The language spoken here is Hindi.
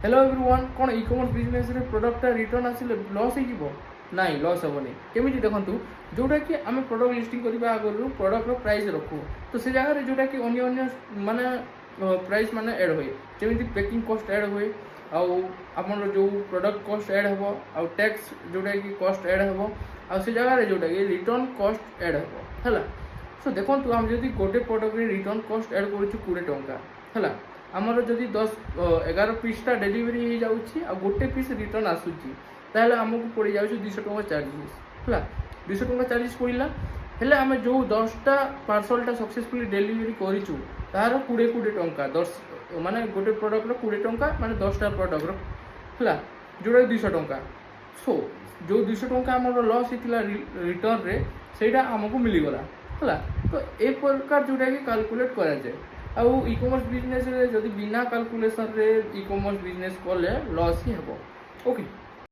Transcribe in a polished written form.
हेलो एवरीवन कौन इ कमर्स बिजनेस रे प्रोडक्ट रिटर्न आसिले लॉस हो जिवो नाइ लॉस हेबनी केमिति देखंतु जोटा कि आमे प्रोडक्ट लिस्टिंग करबा आगरु प्रोडक्ट रो प्राइस रखु तो से जगह रे जोटा कि अन्य अन्य माने प्राइस माने ऐड होय जेमिति पैकिंग कॉस्ट ऐड होय आउ हमर जो प्रोडक्ट कॉस्ट ऐड हेबो आउ टैक्स जोटा कि कॉस्ट ऐड हेबो आउ से जगह रे जोटा कि रिटर्न कॉस्ट ऐड हेबो हला सो देखंतु हम जदी गोटे प्रोडक्ट रे रिटर्न कॉस्ट ऐड करूछु 20 टंका हला आमर जदि 10-11 पीसटा डेलीवरी हो जाऊँगी आ गोटे पीस रिटर्न आसूची ताहले आमको पड़ जाऊँ 200 टंका चार्जेस है 200 टंका चार्जेस पड़ा हेले आम जो 10टा पार्सलटा सक्सेसफुली डेलीवरी करूँ तार 20 टंका 10 माने गोटे प्रोडक्ट 20 टंका माने 10टा प्रोडक्ट है जोड़ा 200 टंका सो जो 200 टंका आमर लॉस होता रिटर्न रे सेटा आमको मिलगला है तो ए प्रकार जोटा कि कैलकुलेट करा जाए आउ इ कमर्स बिजनेस रे जदि बिना कैलकुलेशन रे इ कमर्स बिजनेस कले लॉस ही हेबो ओके।